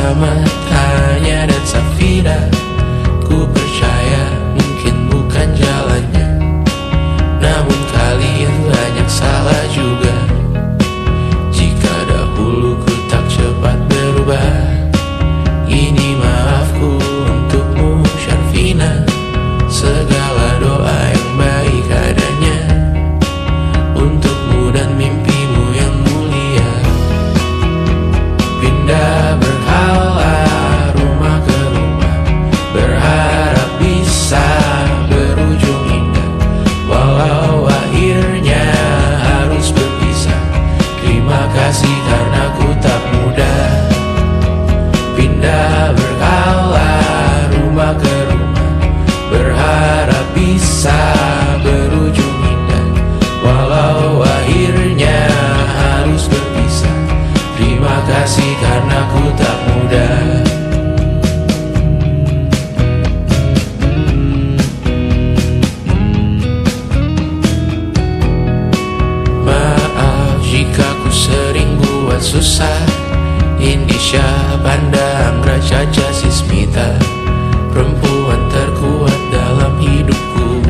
bersama Tanya dan Safira. Ku percaya mungkin bukan jalannya, namun kalian banyak salah juga. Jika dahulu ku tak cepat berubah, ini maafku untukmu Syarfina. Segala doa yang baik adanya untukmu dan mimpimu yang mulia. Pindah berkala rumah ke rumah, berharap bisa berujung indah, walau akhirnya harus berpisah. Terima kasih karena ku tak mudah. Pindah berkala rumah ke rumah, berharap bisa berujung indah, walau akhirnya harus berpisah. Terima kasih karena ku tak mudah. Maaf jika ku sering buat susah. Indisha, Banda, Anggra, Caca, Sismita, perempuan terkuat dalam hidupku.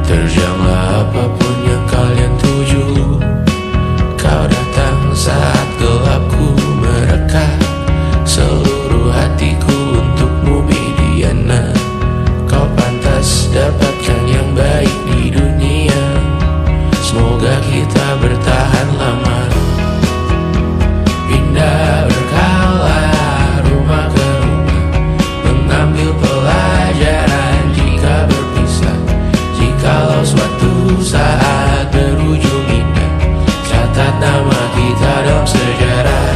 Terjanglah apapun yang kalian tuju. Kau datang saat gelapku mereka, seluruh hatiku untukmu Mediana. Kau pantas dapatkan yang baik di dunia, semoga kita bertahan lama. Pindah berkala rumah ke rumah, mengambil pelajaran jika berpisah. Jikalau suatu saat berujung indah, catat nama kita dalam sejarah.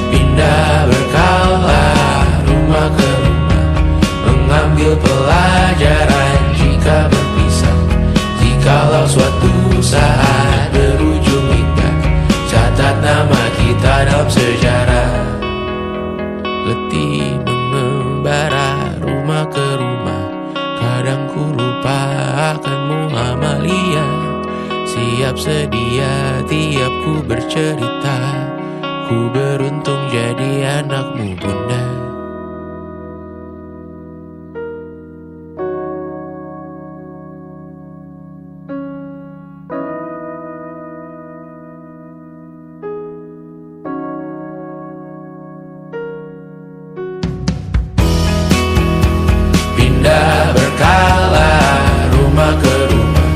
Pindah berkala rumah ke rumah, mengambil pelajaran jika berpisah. Jikalau suatu saat berujung indah, catat nama kita dalam sejarah. Letih mengembara rumah ke rumah, kadang ku lupa akanmu Amalia. Siap sedia tiap ku bercerita, ku beruntung jadi anakmu bunda. Pindah berkala rumah ke rumah,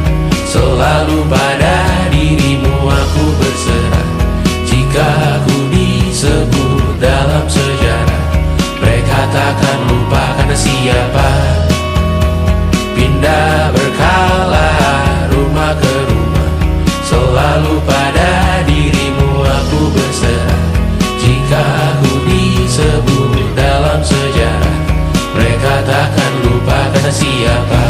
selalu pada dirimu aku berserah. Jika aku disebut dalam sejarah, mereka takkan lupa karena siapa. Pindah berkala rumah ke rumah, selalu pada dirimu aku berserah. Jika aku disebut dalam sejarah, mereka takkan lupa karena siapa.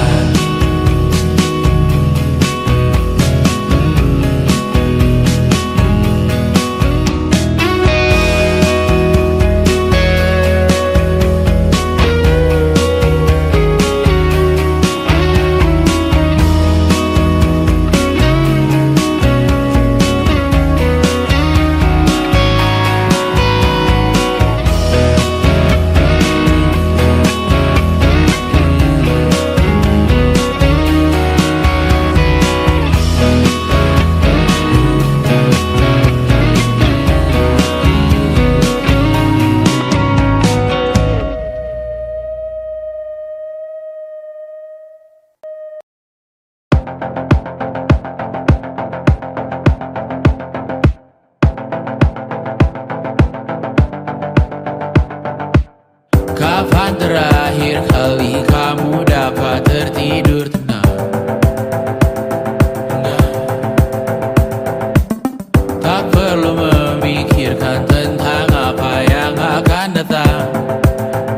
Kapan terakhir kali kamu dapat tertidur tenang? Tak perlu memikirkan tentang apa yang akan datang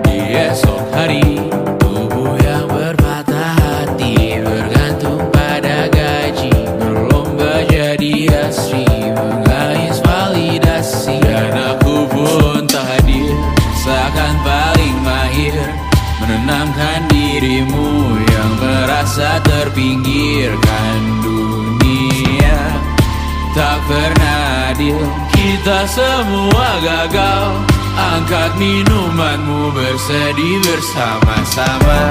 di esok hari. Tubuh yang berpatah hati bergantung pada gaji, berlomba jadi asri, mengais validasi. Dan aku pun tak hadir, seakan paling mahir menenangkan dirimu yang merasa terpinggirkan dunia. Tak pernah adil kita kita semua gagal. Angkat minumanmu, bersedih bersama-sama.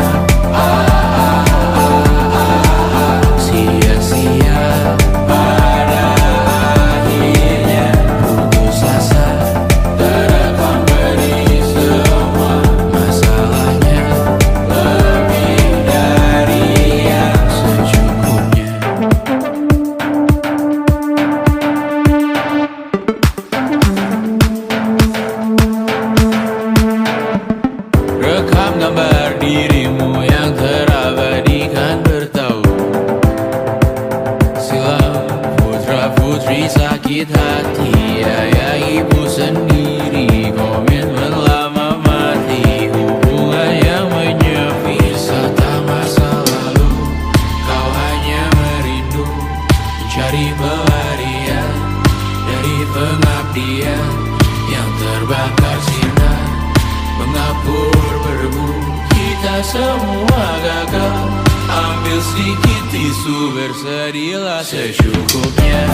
Sia-sia pada akhirnya putus asa, terekam beri semua masalahnya, lebih dari yang secukupnya. Rekam gambar dirimu yang terabadikan bertahun silam. Putra-putri sakit hati, ayah ibu sendiri, komitmen lama mati, hubungan yang menyepi. Serta masa lalu, kau hanya merindu, mencari pelarian dari pengabdian yang terbakar sinar, mengapur berdebu. Kita semua gagal. Ambil sedikit tisu, bersedihlah secukupnya.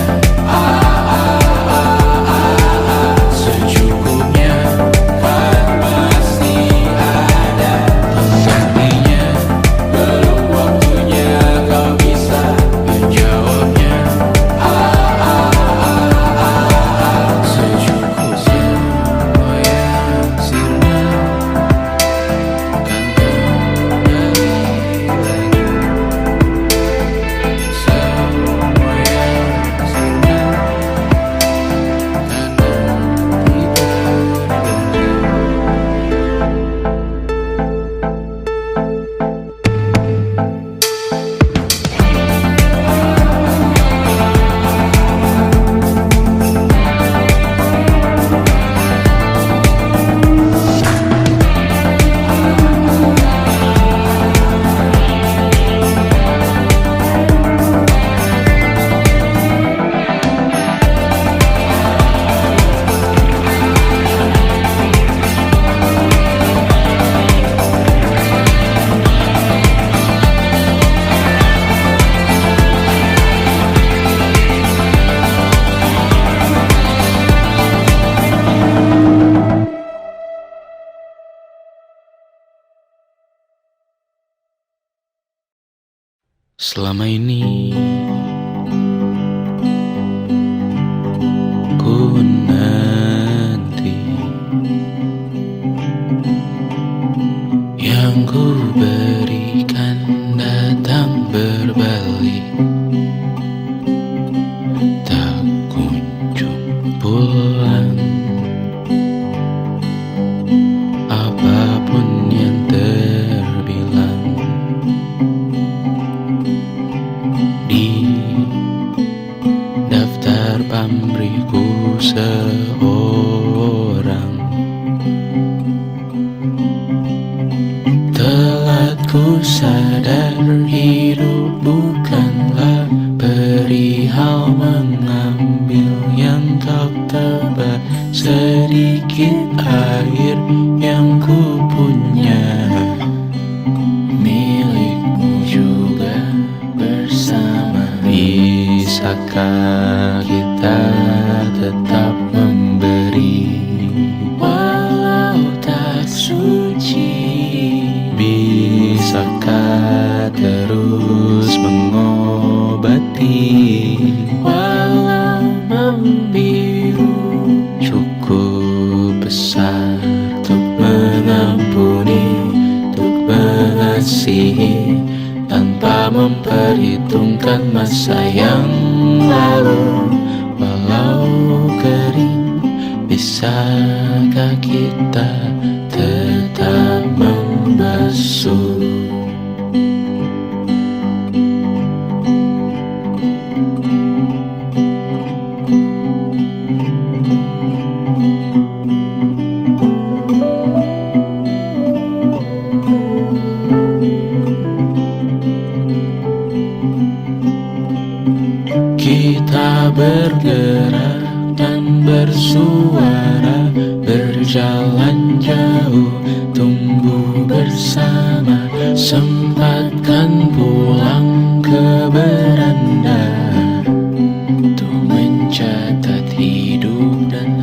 Secukupnya, kan masih ada penggantinya. Belum waktunya kau bisa menjawabnya. Secukupnya, oh yang sirna, kan kembali lagi. Semua yang sirna, kan nanti berganti. Selama ini ku nanti yang ku berikan datang berbalik, tak kunjung pulang. Apapun yang terbilang di daftar pamrihku seorang, telah ku sadar hidup bukanlah perihal mengambil yang tak tebar. Sedikit air yang ku punya milikmu juga bersama. Bisakah kita tetap memberi walau tak suci? Bisakah terus mengobati walau membiru? Cukup besar untuk mengampuni, untuk mengasihi, tanpa memperhitungkan masa yang lalu. Walau kering, bisakah kita tetap membasuh? Kita bergerak dan bersuara, berjalan jauh, tumbuh bersama. Sempatkan pulang ke beranda untuk mencatat hidup dan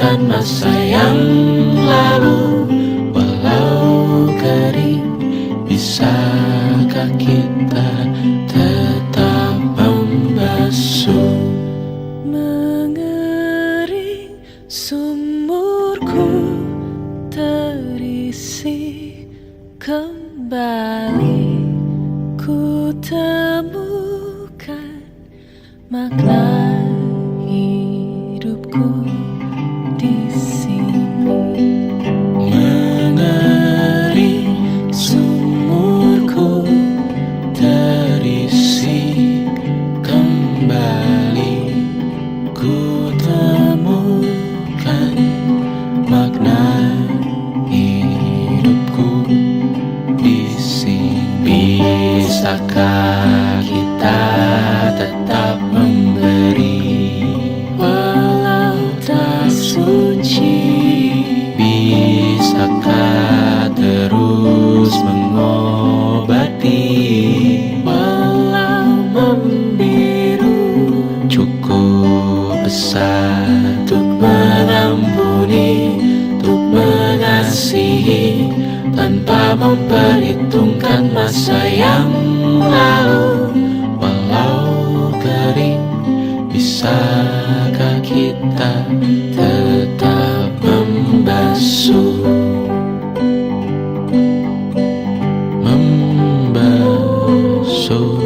memperhitungkan masa yang lalu. Walau kering, bisakah kita tetap membasuh? Mengering sumurku terisi kembali, ku temukan makna hidupku di sini. Mengering sumurku terisi kembali, ku temukan makna hidupku di sini. Bisakah kita tetap memberi walau tak suci? Bisakah terus mengobati walau membiru? Cukup besar untuk mengampuni, untuk mengasihi, tanpa memperhitungkan masa yang lalu. Walau kering, bisakah kita tetap membasuh? Membasuh.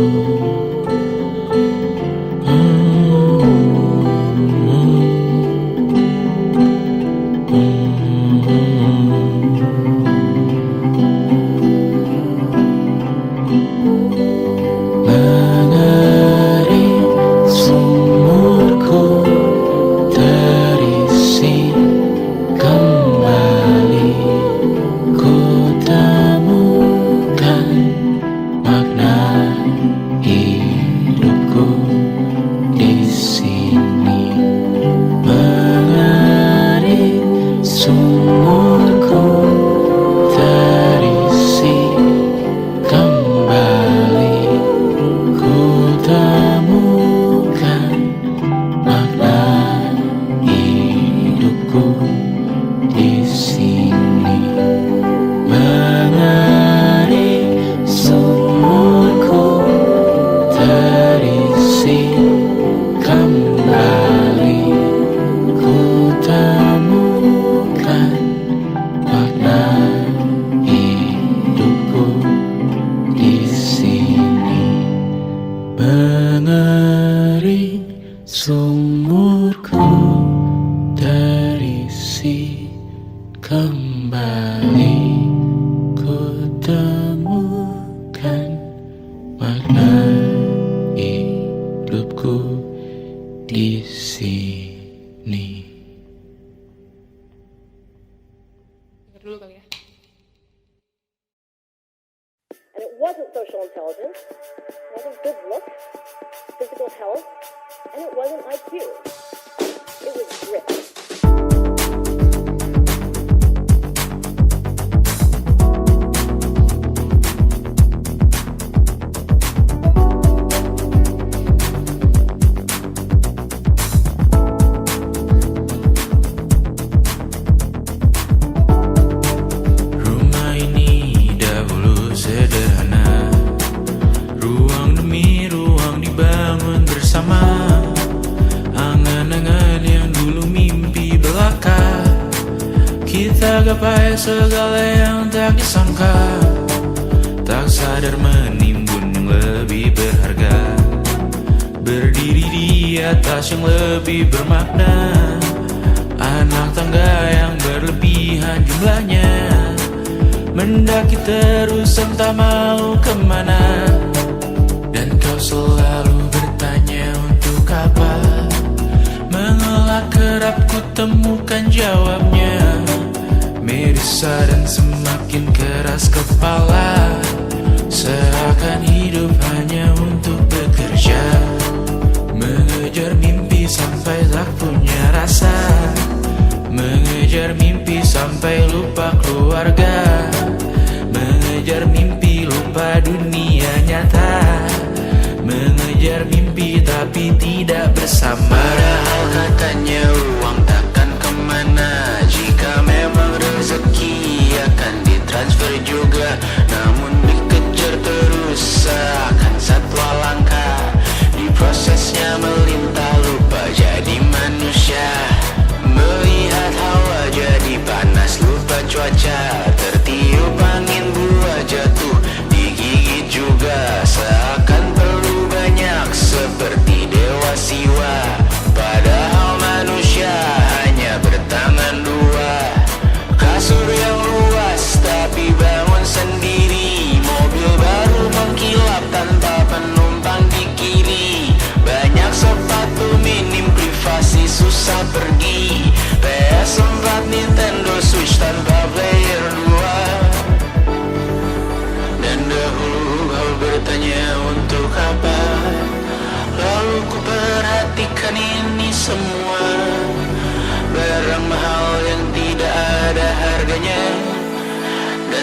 Mengering sumurku terisi kembali, ku temukan makna hidupku di sini. Mengering sumurku terisi kembali, ku temukan makna hidupku di sini. Mengering sumurku terisi kembali, ku temukan makna hidupku di sini. Mengering sumurku terisi kembali, ku temukan makna hidupku di sini. Dulu kali ya. And it wasn't social intelligence, it wasn't good looks, physical health, and it wasn't IQ. It was grit. Rumah ini dahulu sederhana, ruang demi ruang dibangun bersama. Angan-angan yang dulu mimpi belaka, kita gapai segala yang tak disangka. Tak sadar menimbun yang lebih berharga, berdiri di atas yang lebih bermakna. Anak tangga yang berlebihan jumlahnya, mendaki terus entah mau kemana. Dan kau selalu bertanya untuk apa, mengelak kerap ku temukan jawabnya. Merisa dan semakin keras kepala, seakan hidup hanya untuk bekerja. Mengejar mimpi sampai tak punya rasa, mengejar mimpi sampai lupa keluarga, mengejar mimpi lupa dunia nyata, mengejar mimpi tapi tidak bersama. Padahal katanya uang takkan kemana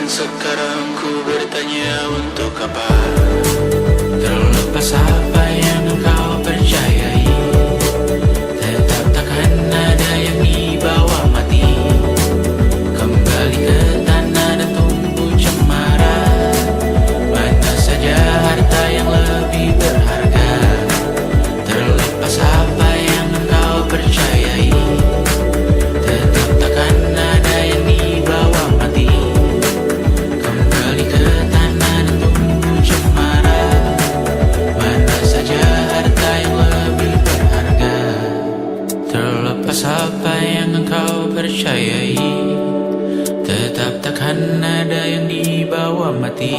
Dan sekarang ku bertanya untuk apa? Terlepas apa yang engkau percayai, tetap takkan ada yang dibawa mati. Kembali ke tanah dan tumbuh cemara. Mana saja harta yang lebih berharga. Terlepas apa yang engkau percayai, tetap takkan ada yang dibawa mati. Kembali ke tanah dan tumbuh cemara. Mana saja harta yang lebih berharga. Terlepas apa yang engkau percayai, tetap takkan ada yang dibawa mati.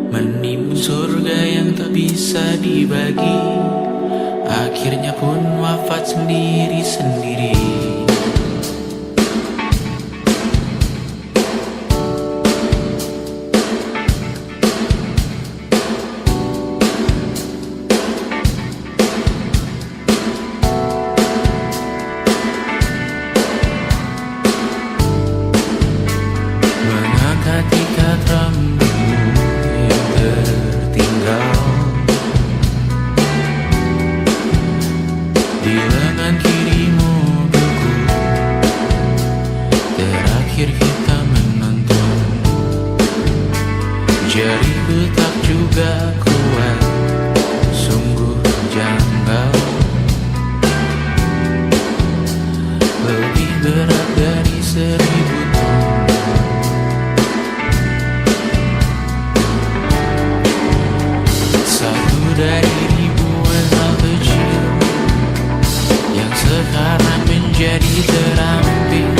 Menimbun surga yang tak bisa dibagi, akhirnya pun wafat sendiri-sendiri. Mengangkat ikat rambutmu yang tertinggal di lengan kirimu beku. Terakhir kita menonton, jariku tak juga kuat, sungguh janggal. Lebih berat dari 1000 ton. Satu dari ribuan hal kecil yang sekarang menjadi terampil,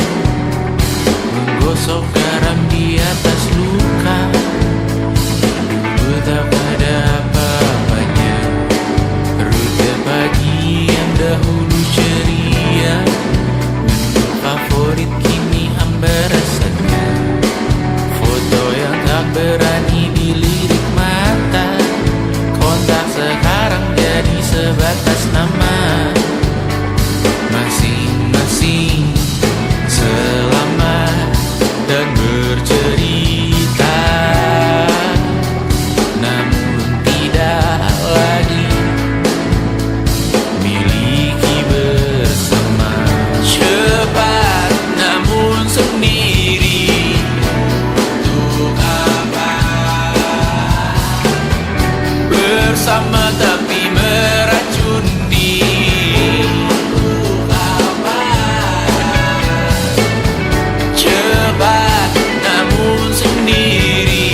menggosok garam di atas luka. Dulu tak ada apa-apanya, rute pagi yang dahulu ceria, menu favorit kini hambar rasanya. Foto yang tak berani dilirik mata, kontak sekarang jadi sebatas nama. Masing-masing selamat dan bercerita, namun tidak lagi miliki bersama. Cepat namun sendiri, untuk apa? Bersama tapi meracuni. Untuk apa? Cepat namun sendiri.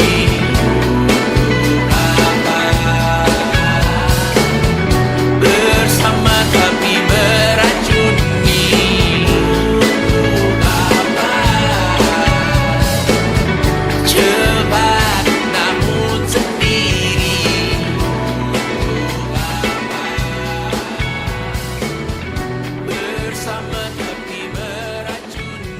Untuk apa? Bersama tapi meracuni. Untuk apa? Cepat namun sendiri. Bersama tapi meracuni.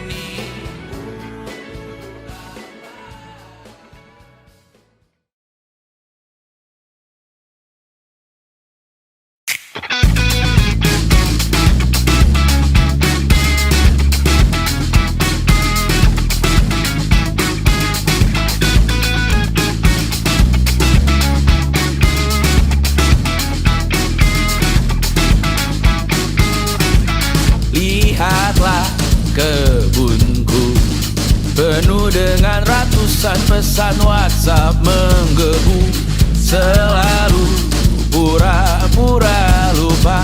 Lihatlah kebunku, penuh dengan ratusan pesan WhatsApp menggebu. Selalu pura-pura lupa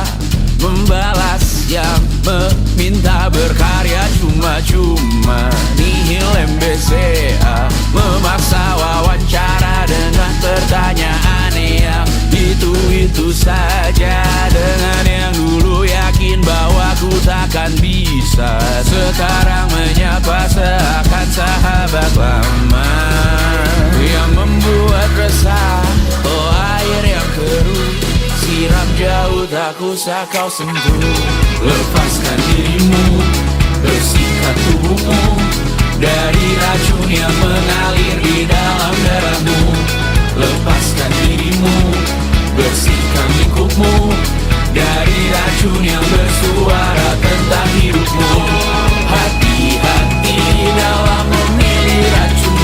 membalas yang meminta berkarya cuma-cuma. Nihil MBCA memaksa wawancara dengan pertanyaan yang itu-itu saja. Dengan yang dulu yakin bahwa ku takkan bisa, sekarang menyapa seakan sahabat lama. Yang membuat resah, oh air yang keruh, siram jauh tak usah kau sentuh. Lepaskan dirimu, bersihkan tubuhmu dari racun yang mengalir di dalam darahmu. Lepaskan dirimu, bersihkan lingkupmu dari racun yang bersuara tentang hidupmu. Hati-hati dalam memilih racun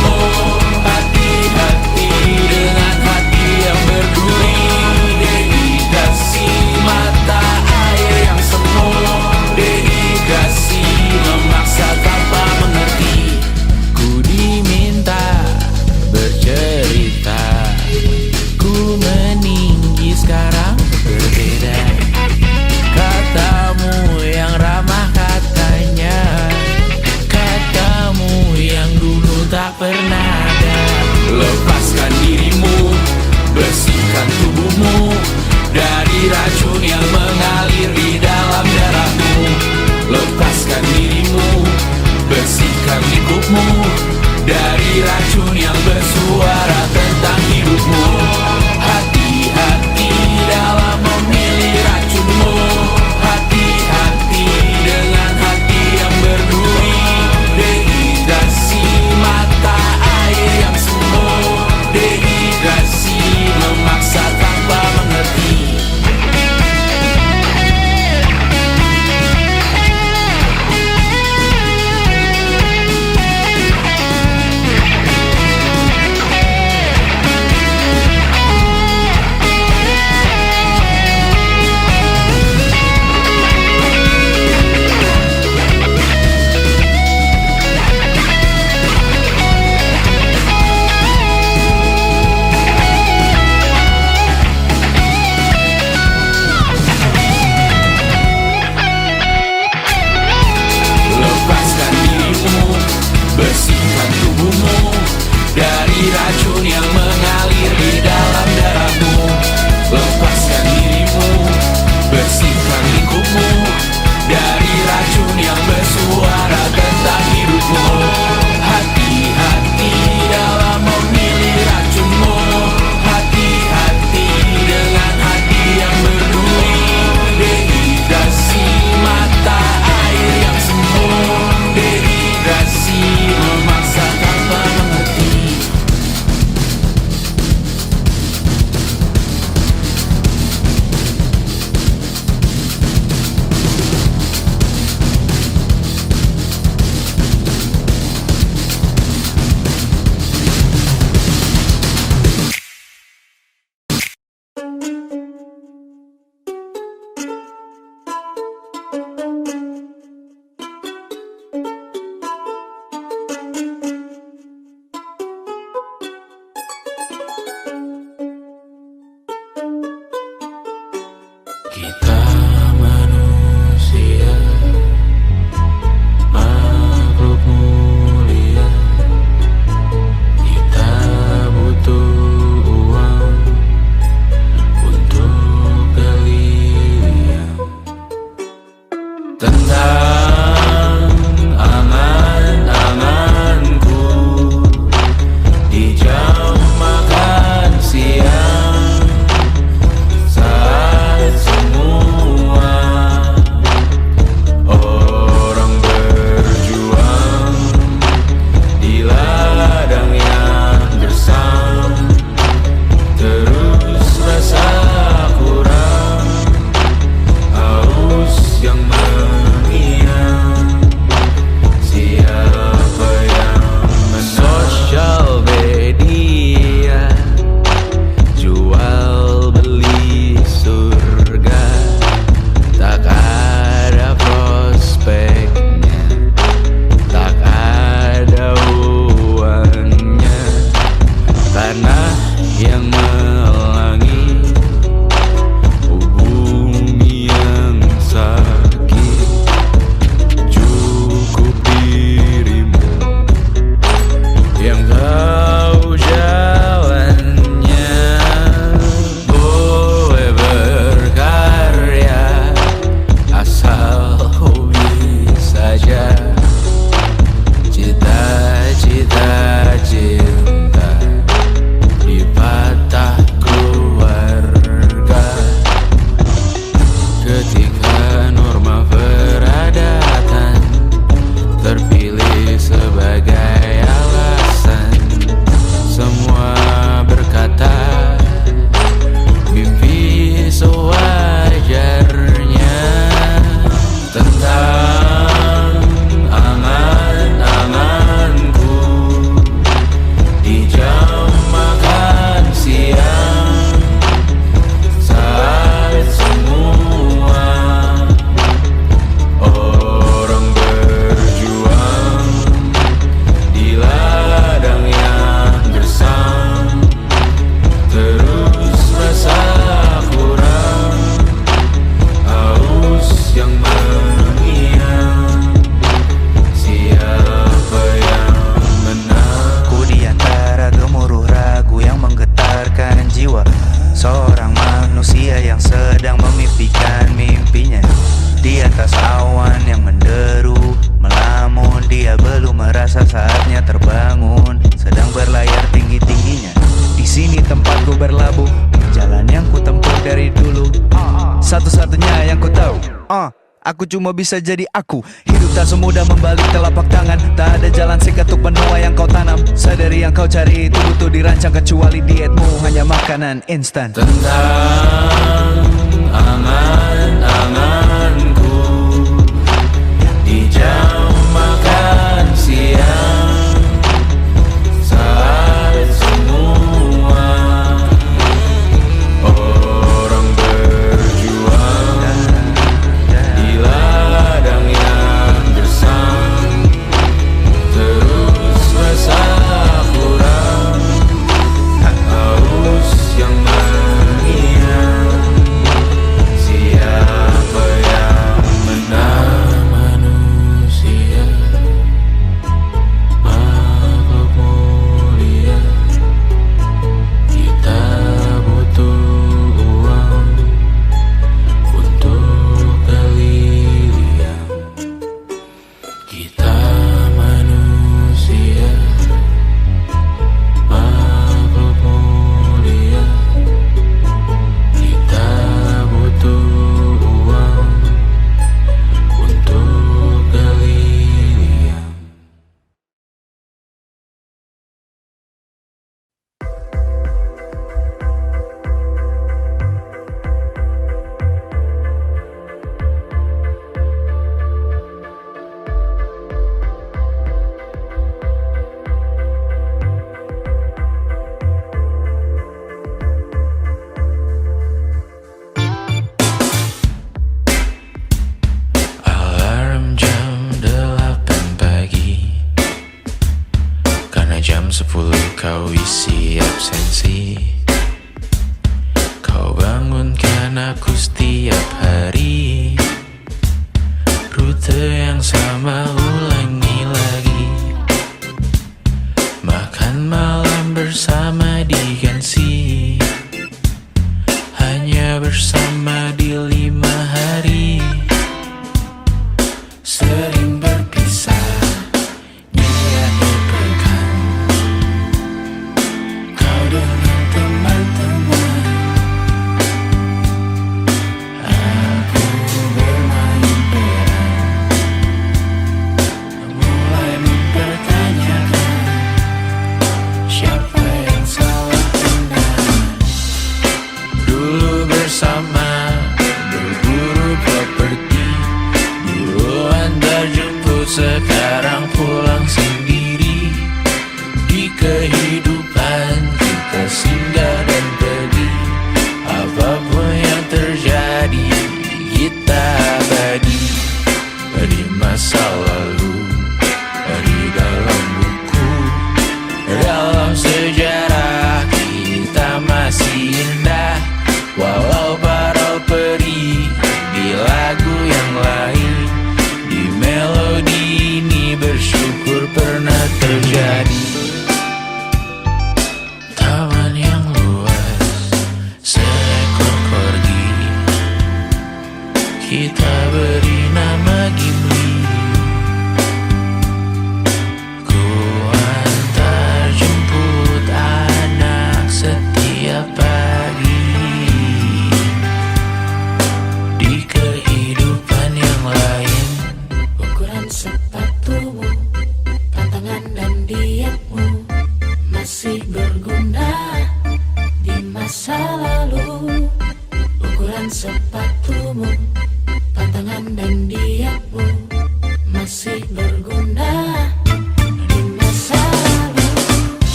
terpilih sebagai alasan. Semua berkata mimpi sewajarnya tentang angan-anganku di jam makan siang saat semua orang berjuang di ladang yang gersang, terus rasa kurang, haus yang mengiang, siapa yang menang? Ku di antara gemuruh ragu yang menggetarkan jiwa seorang manusia yang sedang memimpikan mimpinya. Di atas awan yang menderu, melamun, dia belum merasa saatnya terbangun, sedang berlayar tinggi-tingginya. Di sini tempatku berlabuh, jalan yang ku tempuh dari dulu, satu-satunya yang ku tahu. Aku cuma bisa jadi aku. Hidup tak semudah membalik telapak tangan. Tak ada jalan seketuk benua yang kau tanam. Sadari yang kau cari itu butuh dirancang, kecuali dietmu hanya makanan instan. Tentang angan-anganku di jam makan siang saat semua orang berjuang di ladang yang gersang, terus rasa kurang, haus yang mengiang, siapa yang menang? Manusia makhluk mulia, kita butuh uang untuk keliliang. Kita manusia makhluk mulia, kita butuh uang untuk keliliang. Alarm jam 8 pagi, karena jam 10 kau isi absensi. Kau bangunkan aku setiap hari, rute yang sama ulangi lagi. Makan malam bersama diganti, hanya bersama di 5 hari. Sering berpisah di akhir pekan, kau dengan teman-teman. Aku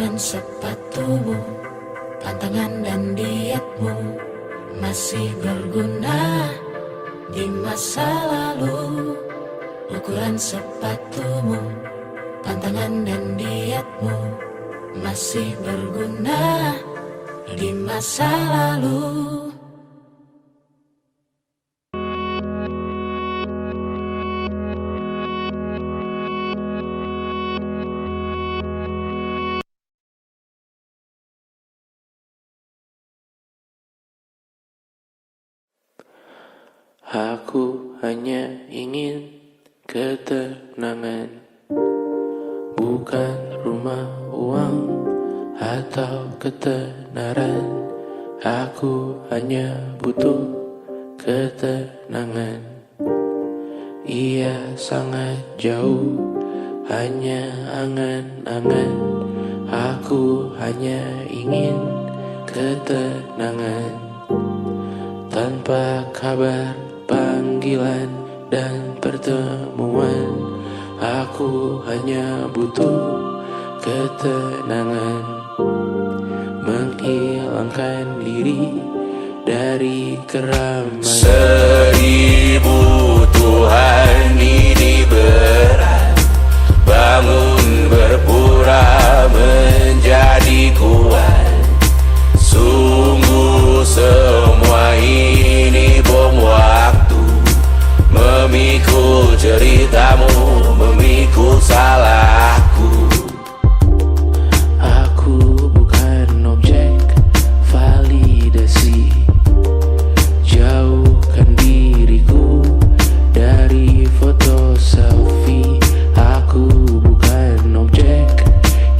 Ukuran sepatumu, pantangan dan dietmu masih berguna di masa lalu. Ukuran sepatumu, pantangan dan dietmu masih berguna di masa lalu. Aku hanya ingin ketenangan, bukan rumah, uang, atau ketenaran. Aku hanya butuh ketenangan. Ia sangat jauh, hanya angan-angan. Aku hanya ingin ketenangan. Tanpa kabar, panggilan, dan pertemuan, aku hanya butuh ketenangan. Menghilangkan diri dari keramaian. 1000 Tuhan ini berat, bangun berpura menjadi kuat. Sungguh semua ini bom waktu, memikul ceritamu, memikul salahku. Aku bukan objek validasi. Jauhkan diriku dari foto selfie. Aku bukan objek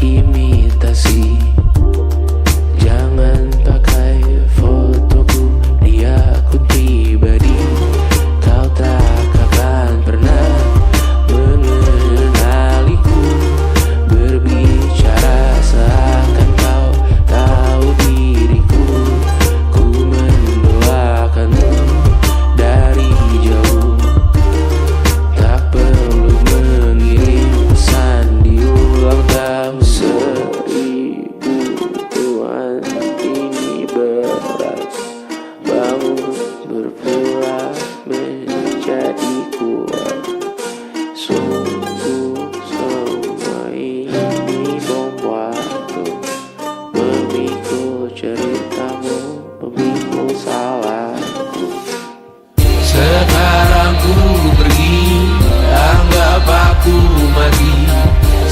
imitasi. Jangan pakai fotoku di akun pribadi. Kau tak akan pernah mengenaliku. Berbicara seakan kau tahu diriku. Ku mendoakanmu dari jauh. Tak perlu mengirim pesan di ulang tahun. 1000 Tuhan ini berat, bangun berpura menjadi kuat. Sungguh semua ini bom waktu, memikul ceritamu, memikul salahku. Sekarang ku pergi, anggap aku mati.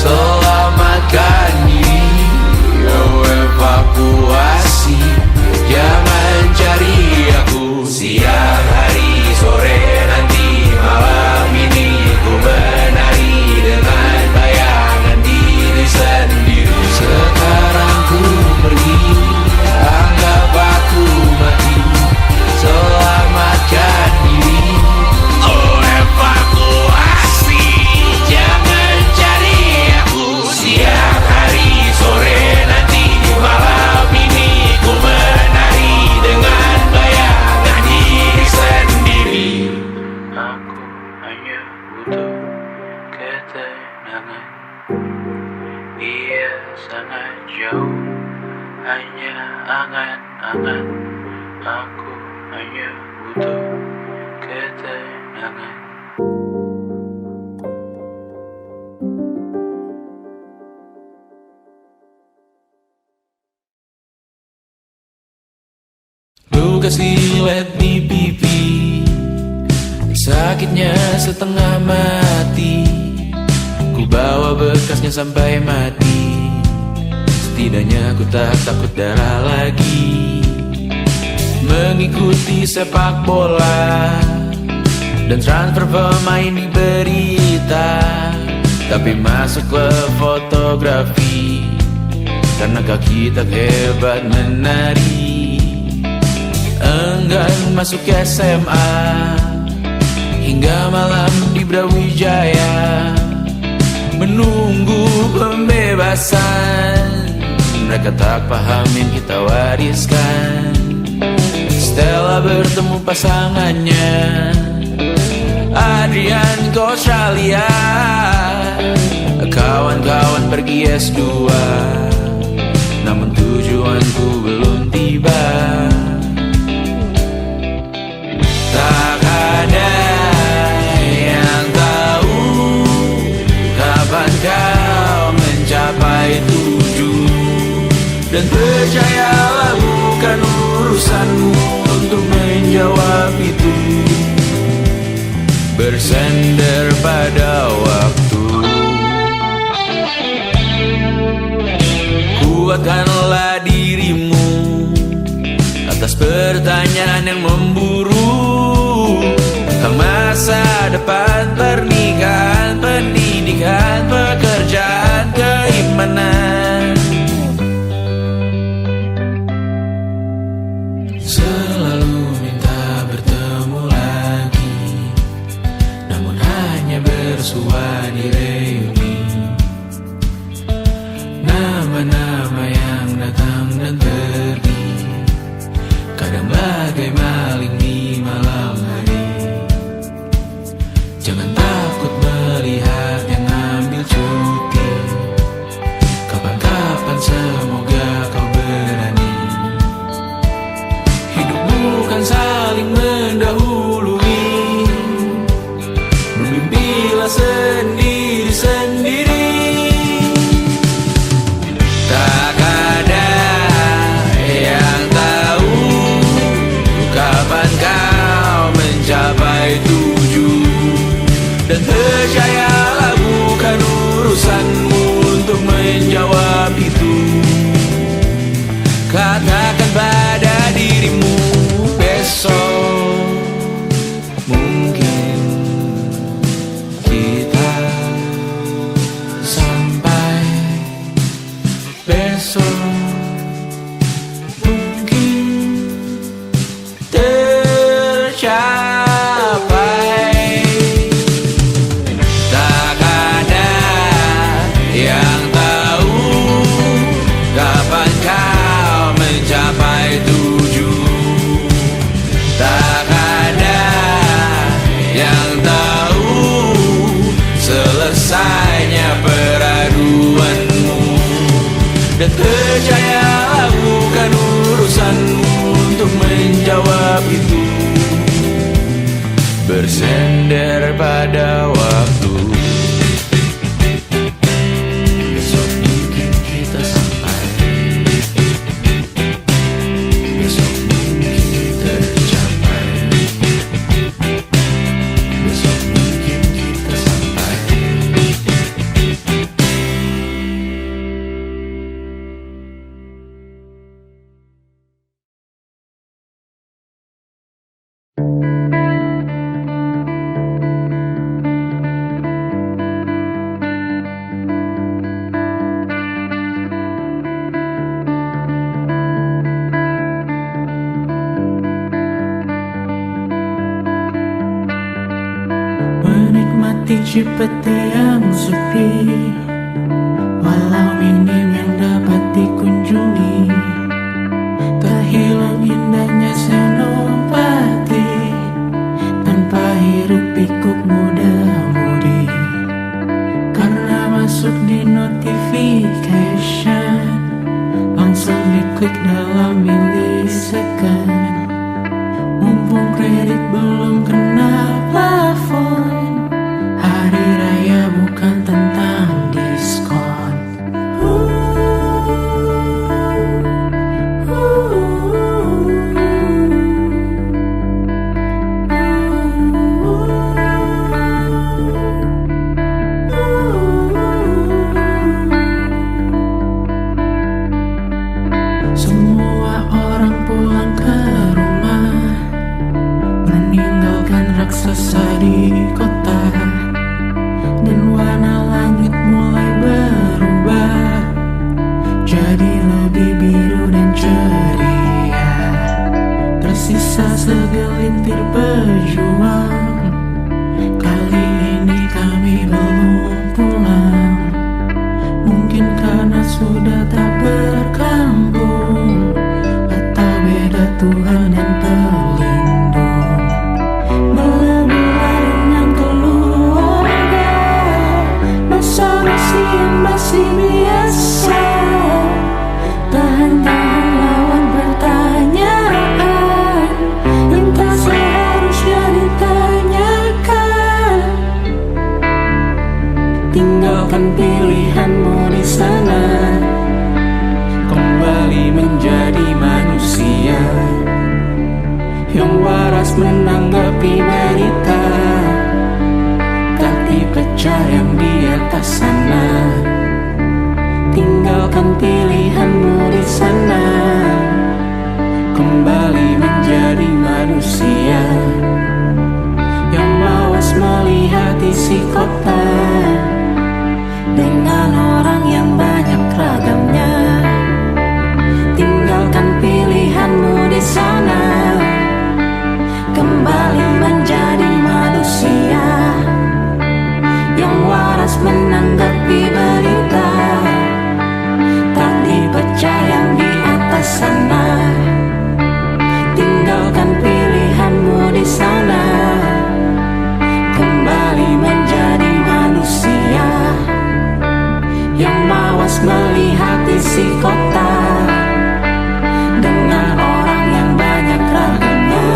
Selamatkan diri, evakuasi. Jangan cari aku Siang, hari, sore, nanti, malam ini ku menari dengan bayangan diri sendiri. sekarang ku pergi, anggap aku mati. Selamatkan diri, Oh, evakuasi. Jangan cari aku siang, hari, sore, nanti, malam ini ku menari dengan bayangan diri sendiri. aku hanya butuh ketenangan. Ia sangat jauh, hanya angan-angan. Aku hanya butuh ketenangan. Luka silet di pipi, sakitnya setengah mati. Ku bawa bekasnya sampai mati. Setidaknya ku tak takut darah lagi. Mengikuti sepak bola dan transfer pemain di berita, tapi masuk ke fotografi karena kaki tak hebat menari. Enggan masuk SMA hingga malam di Brawijaya, menunggu pembebasan. Mereka tak paham yang kita wariskan. Stella bertemu pasangannya, Adrian ke Australia. Kawan-kawan pergi S2, Dan percayalah bukan urusanmu untuk menjawab itu. Bersender pada waktu. Kuatkanlah dirimu atas pertanyaan yang memburu tentang masa depan, pernikahan, pendidikan, pekerjaan, keimanan. Selalu minta bertemu lagi, namun hanya bersua di reuni. Nama-nama yang datang dan pergi, kadang bagai maling di malam hari. Jangan takut melihat yang ambil cuti, kapan-kapan semoga kau berani. Hidup bukan saling mendahului, bermimpilah sendiri-sendiri. Tak ada yang tahu kapan kau mencapai tujuh. Dan percayalah bukan urusanmu untuk menjawab itu. Katakan pada dirimu besok mungkin kita sampai. Besok mungkin tercapai. Tak ada yang tahu kapan kau mencapai tujuh. Tak ada yang tahu selesainya peraduanmu. Dan percayalah bukan urusanmu untuk menjawab itu. Bersender pada waktu. Besok mungkin kita sampai. Besok mungkin tercapai. Besok mungkin kita sampai. Menikmati Cipete yang sepi, walau minim yang dapat dikunjungi. Tak hilang indahnya senopati tanpa hiruk pikuk muda-mudi. Karena masuk di notification, langsung diklik dalam milisecond. Mumpung kredit belum kena plafon, hari raya bukan tentang diskon. Semua orang pulang ke rumah, meninggalkan raksasa di kota. Dan warna langit mulai berubah, jadi lebih biru dan ceria. Tersisa segelintir pejuang, kali ini kami belum pulang. Mungkin karena sudah tak berkampung, atau beda Tuhan yang pelindung. Belah-belah dengan menanggapi berita tak dipecah yang di atas sana. Tinggalkan pilihanmu di sana, kembali menjadi manusia yang mawas melihat isi kota dengan orang yang banyak ragamnya. Tinggalkan pilihanmu di sana, kembali menjadi manusia yang waras menanggapi berita tak dipecah yang di atas sana. Tinggalkan pilihanmu di sana, kembali menjadi manusia yang mawas melihat isi kota dengan orang yang banyak ragamnya.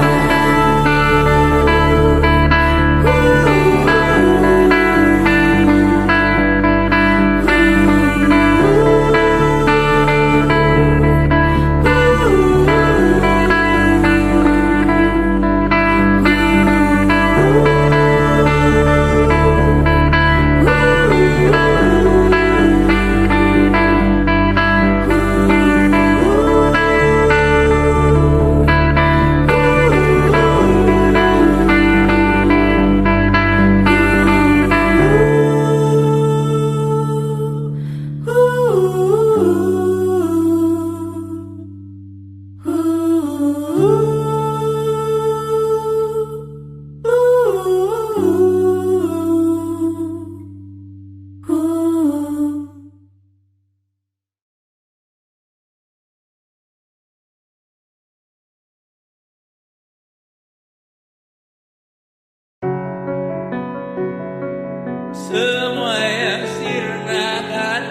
Semua yang sirna akan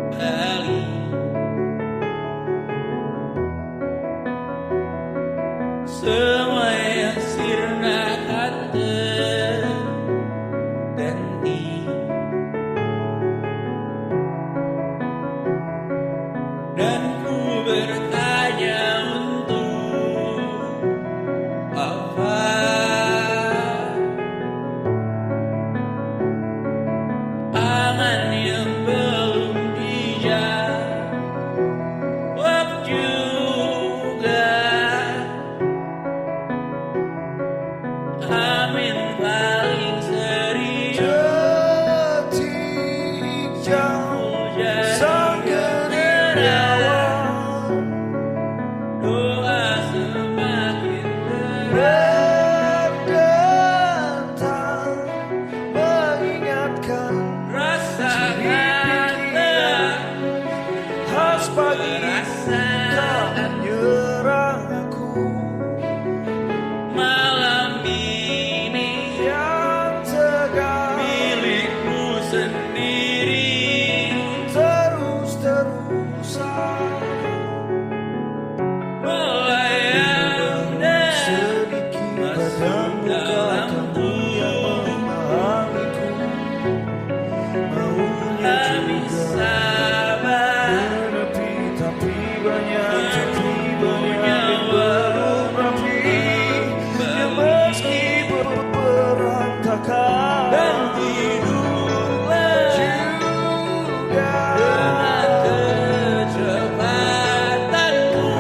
kembali. Semua yang sirna akan terganti. Dan ku bertanya untuk apa? Angan yang belum dijawab juga. Amin paling serius jauh jadi doa semakin berdentang mengingatkan rasakanlah khas pagi perasaan tak menyerang aku malam ini yang tegar milikmu sendiri. terus-terusan Melayang dan sedikit masuk padamu dalam kamu yang memahamiku maunya kami juga sabar menepi tapi banyak yang punya belum rapi yang meski berantakan dan tidurlah juga dengan kecepatanmu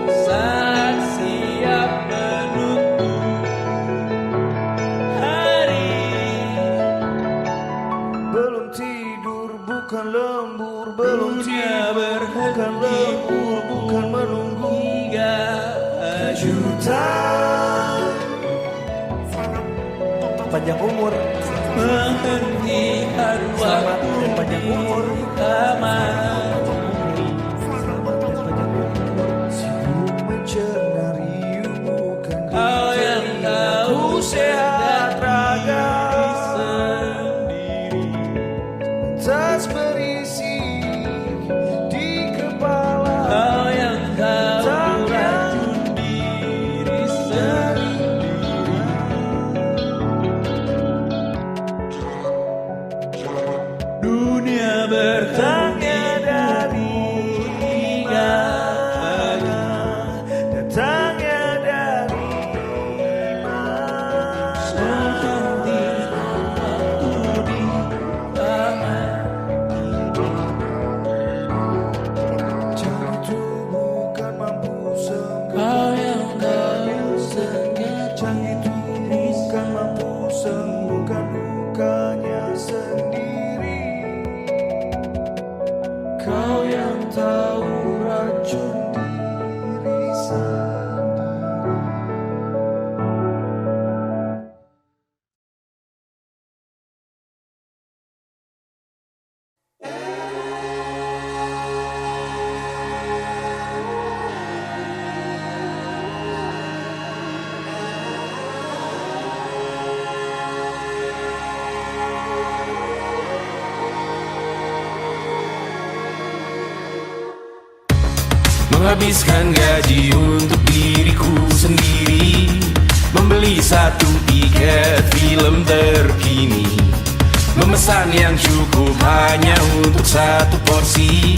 saat siap menutup hari. belum tidur bukan lembur belum Dunia tidur bukan lembur bukan menunggu hingga kejutan panjang umur menghentikan Selamat waktu dan panjang umur. di kamar. sibuk mencari bukan Kau yang tahu Ku sehat raga sendiri. tas berisi di kepala Kau yang tahu racun diri sendiri. Dunia bertanya dari Menghabiskan gaji untuk diriku sendiri, membeli satu tiket film terkini, memesan yang cukup hanya untuk satu porsi,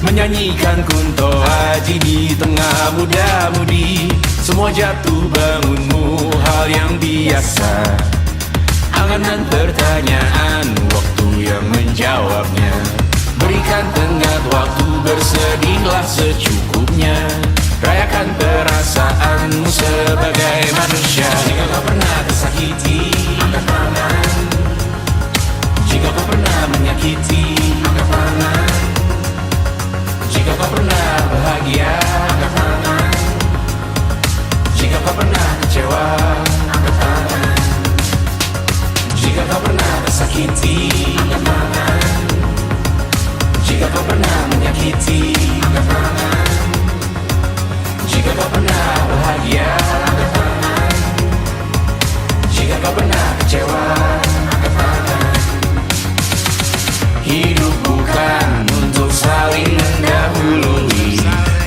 menyanyikan kunto haji di tengah muda-mudi. Semua jatuh bangunmu hal yang biasa, angan-angan pertanyaan, waktu yang menjawabnya. Berikan tenggat waktu, bersedihlah secukupnya. Rayakan perasaanmu sebagai manusia. Jika kau pernah tersakiti, angkat tangan. Jika kau pernah menyakiti, angkat tangan. Jika kau pernah bahagia, angkat tangan. Jika kau pernah kecewa, angkat tangan. Jika kau pernah tersakiti, angkat tangan. Jika kau pernah menyakiti, angkat tangan. Jika kau pernah bahagia, angkat tangan. Jika kau pernah kecewa, angkat tangan. Hidup bukan untuk saling mendahului,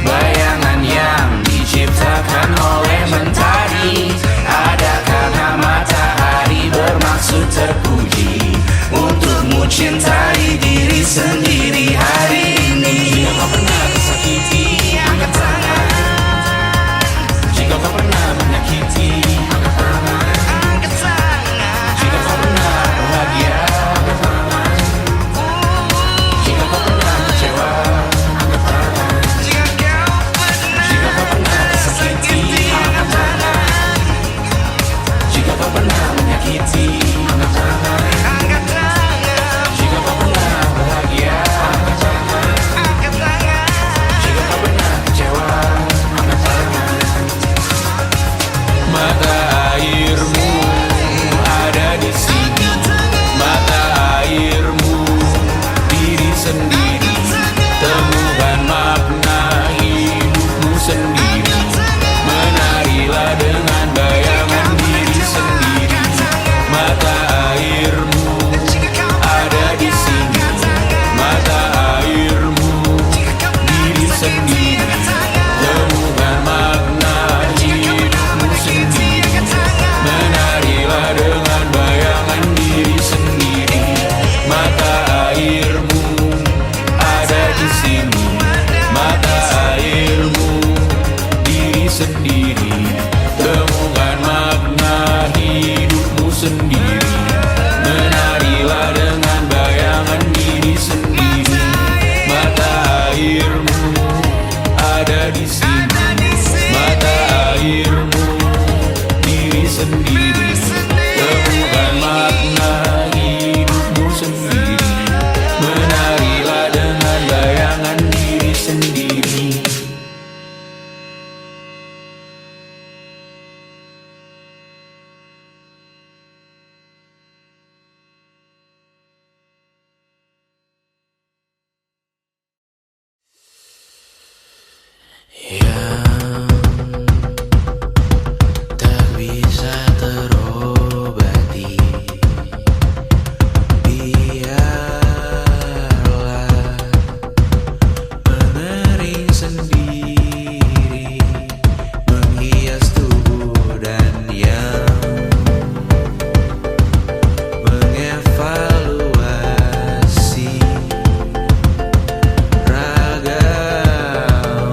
bayangan yang diciptakan oleh mentari. Ada karena matahari bermaksud terpuji, untukmu cintai diri sendiri hari ini. Jika kau pernah tersakiti, angkat tangan. Jika kau pernah menyakiti, angkat tangan. Jika kau pernah bahagia, angkat tangan. Jika kau pernah kecewa, angkat tangan. Jika kau pernah tersakiti, angkat tangan. Jika kau pernah menyakiti, angkat tangan. Jika kau pernah bahagia, angkat tangan. Jika kau pernah kecewa, angkat tangan. Mata airmu ada di sini, mata airmu diri sendiri. Temukan makna hidupmu sendiri. Menarilah dengan bayangan diri sendiri. Mata airmu ada di sini, mata airmu diri sendiri. Temukan makna hidupmu sendiri. Menarilah dengan bayangan diri sendiri. Mata airmu ada di sini, mata airmu diri sendiri. Temukan makna hidupmu sendiri. Menarilah dengan bayangan diri sendiri. Mata airmu ada di sini, mata airmu diri sendiri. Temukan makna hidupmu sendiri. Menarilah dengan bayangan diri sendiri. Yang tak bisa terobati, biarlah mengering sendiri, menghias tubuh dan yang mengevaluasi ragam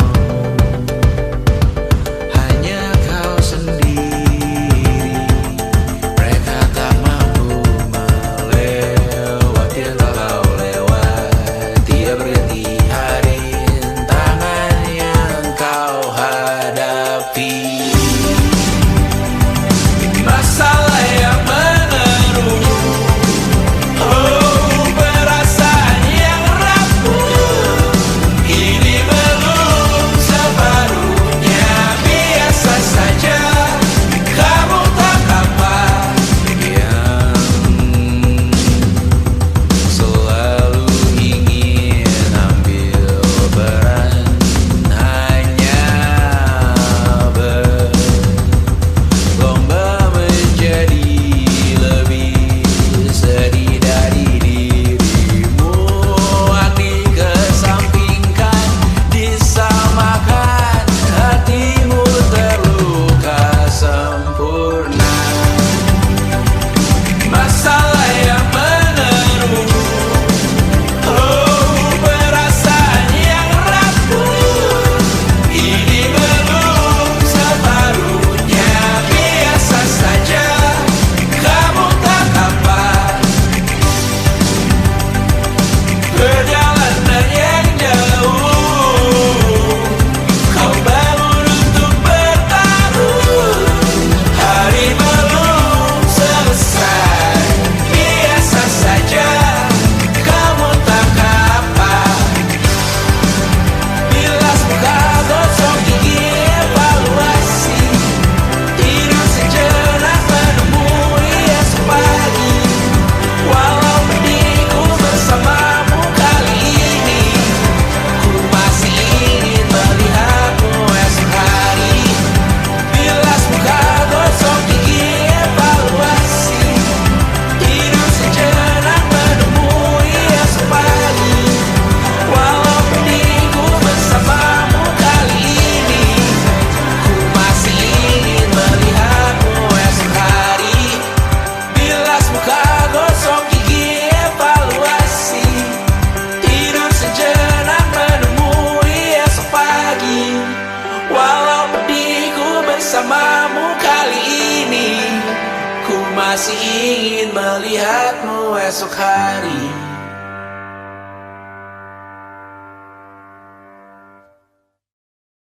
masih ingin melihatmu esok hari.